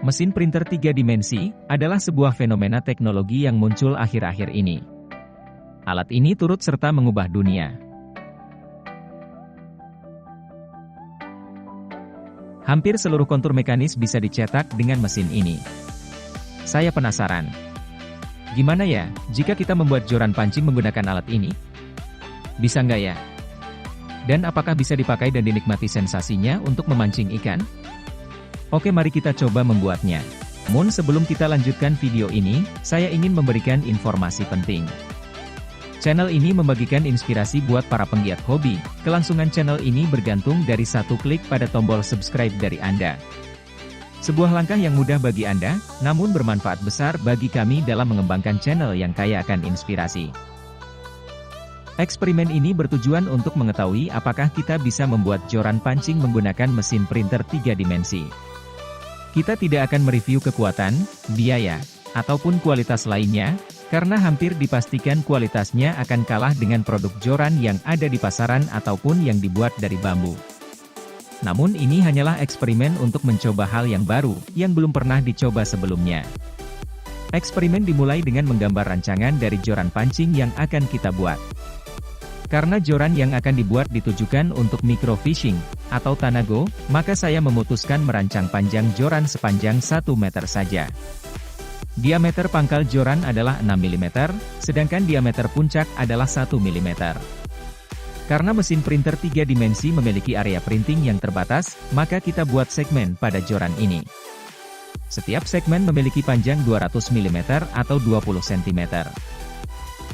Mesin printer 3 dimensi adalah sebuah fenomena teknologi yang muncul akhir-akhir ini. Alat ini turut serta mengubah dunia. Hampir seluruh kontur mekanis bisa dicetak dengan mesin ini. Saya penasaran. Gimana ya, jika kita membuat joran pancing menggunakan alat ini? Bisa nggak ya? Dan apakah bisa dipakai dan dinikmati sensasinya untuk memancing ikan? Oke, mari kita coba membuatnya. Namun sebelum kita lanjutkan video ini, saya ingin memberikan informasi penting. Channel ini membagikan inspirasi buat para penggiat hobi. Kelangsungan channel ini bergantung dari satu klik pada tombol subscribe dari Anda. Sebuah langkah yang mudah bagi Anda, namun bermanfaat besar bagi kami dalam mengembangkan channel yang kaya akan inspirasi. Eksperimen ini bertujuan untuk mengetahui apakah kita bisa membuat joran pancing menggunakan mesin printer 3 dimensi. Kita tidak akan mereview kekuatan, biaya, ataupun kualitas lainnya, karena hampir dipastikan kualitasnya akan kalah dengan produk joran yang ada di pasaran ataupun yang dibuat dari bambu. Namun ini hanyalah eksperimen untuk mencoba hal yang baru, yang belum pernah dicoba sebelumnya. Eksperimen dimulai dengan menggambar rancangan dari joran pancing yang akan kita buat. Karena joran yang akan dibuat ditujukan untuk microfishing, atau tanago, maka saya memutuskan merancang panjang joran sepanjang 1 meter saja. Diameter pangkal joran adalah 6 mm, sedangkan diameter puncak adalah 1 mm. Karena mesin printer 3 dimensi memiliki area printing yang terbatas, maka kita buat segmen pada joran ini. Setiap segmen memiliki panjang 200 mm atau 20 cm.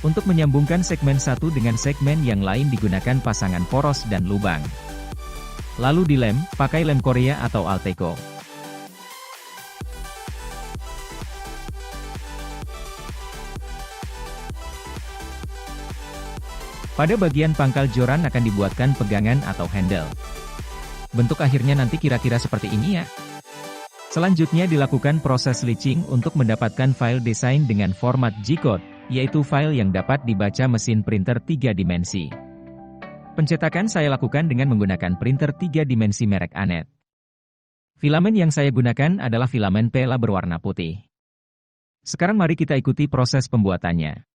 Untuk menyambungkan segmen satu dengan segmen yang lain digunakan pasangan poros dan lubang. Lalu dilem, pakai lem Korea atau Alteco. Pada bagian pangkal joran akan dibuatkan pegangan atau handle. Bentuk akhirnya nanti kira-kira seperti ini ya. Selanjutnya dilakukan proses leaching untuk mendapatkan file desain dengan format G-code, yaitu file yang dapat dibaca mesin printer 3 dimensi. Pencetakan saya lakukan dengan menggunakan printer 3 dimensi merek Anet. Filamen yang saya gunakan adalah filamen PLA berwarna putih. Sekarang mari kita ikuti proses pembuatannya.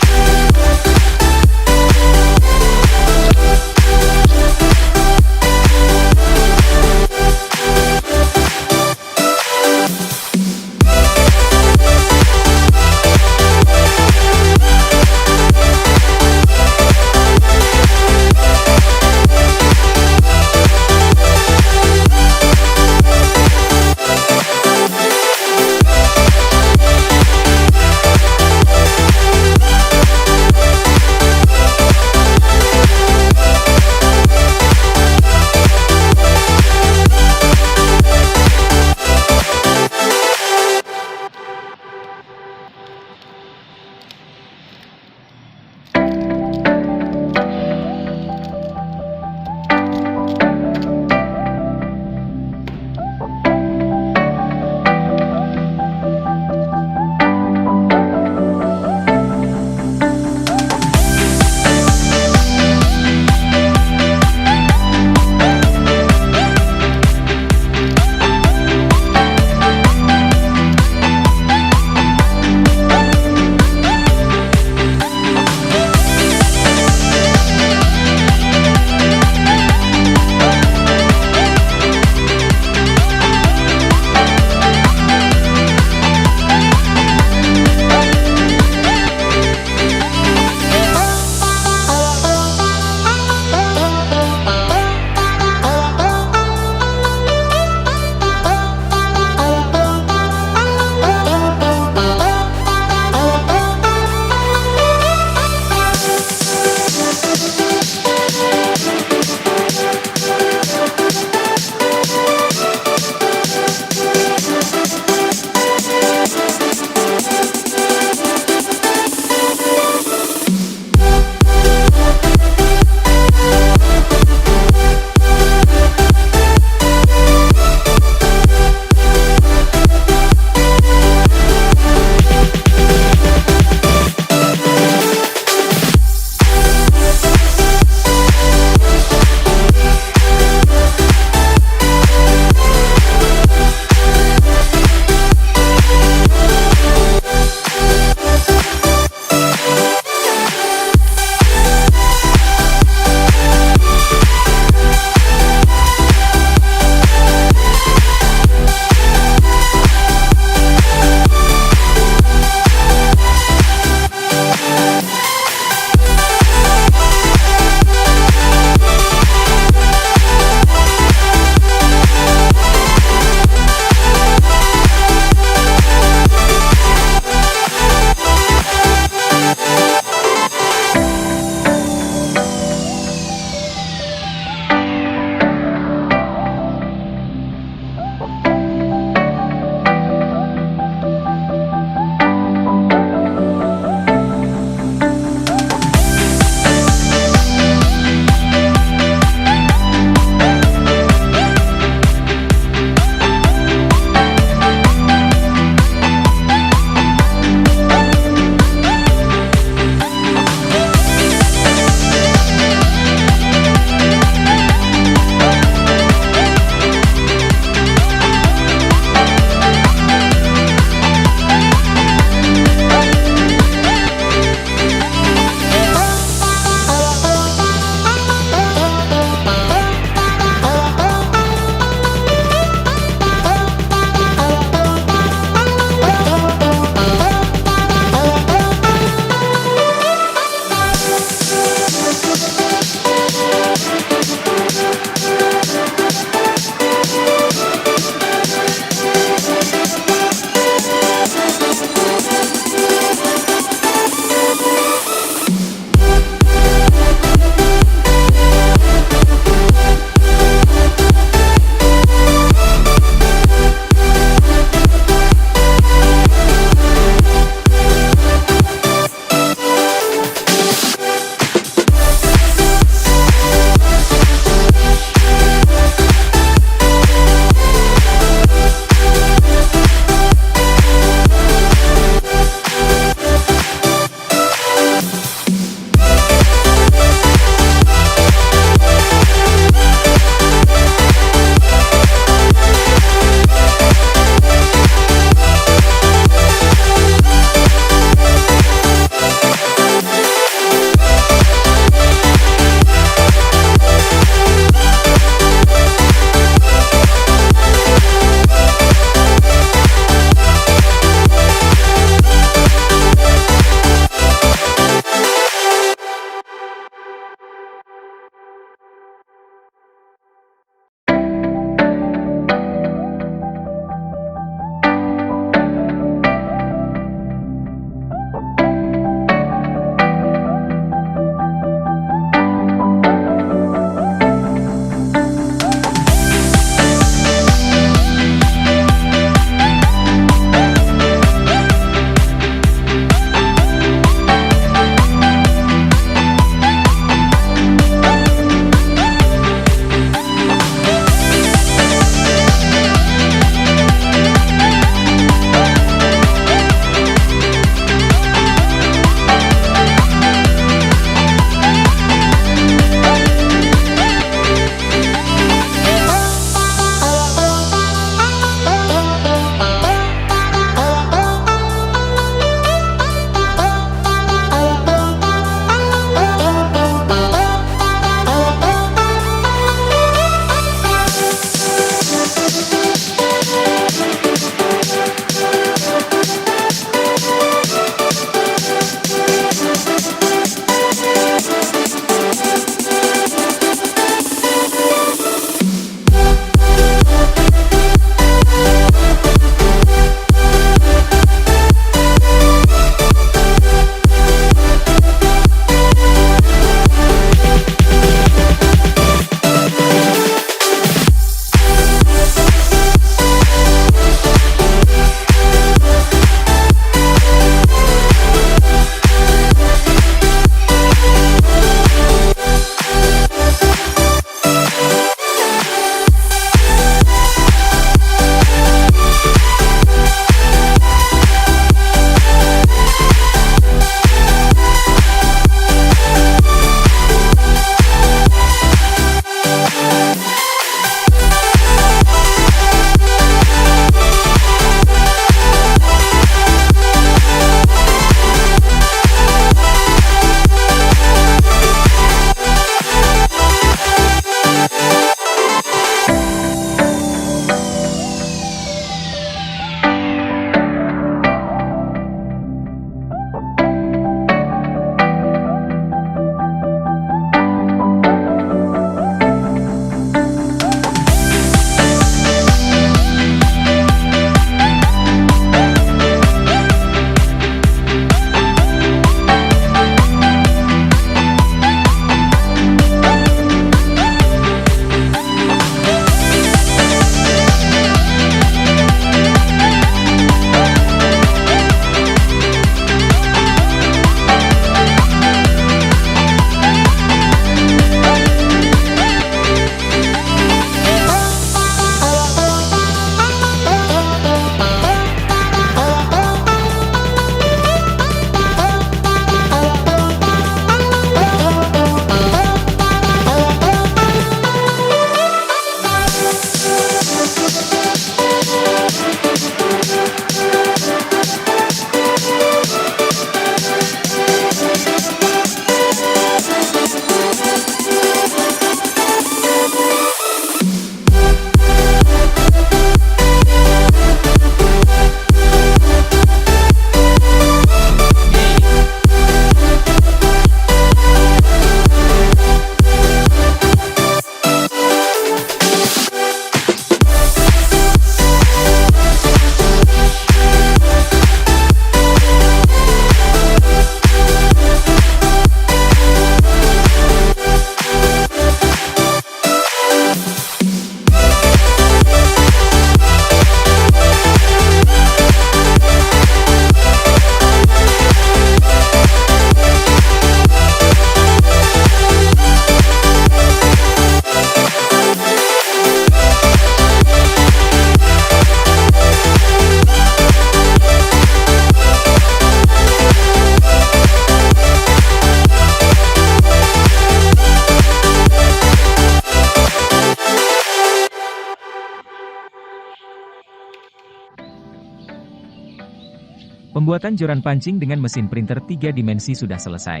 Pembuatan joran pancing dengan mesin printer 3 dimensi sudah selesai.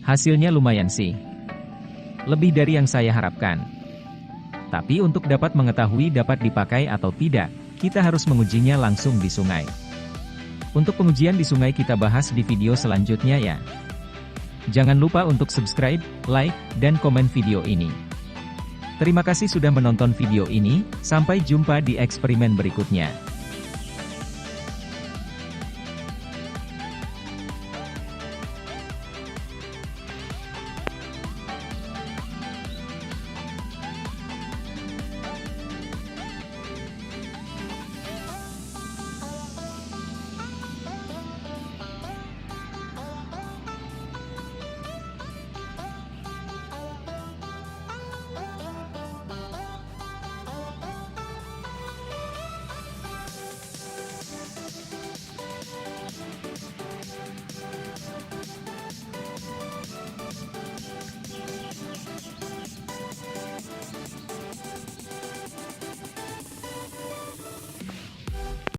Hasilnya lumayan sih. Lebih dari yang saya harapkan. Tapi untuk dapat mengetahui dapat dipakai atau tidak, kita harus mengujinya langsung di sungai. Untuk pengujian di sungai kita bahas di video selanjutnya ya. Jangan lupa untuk subscribe, like, dan komen video ini. Terima kasih sudah menonton video ini, sampai jumpa di eksperimen berikutnya.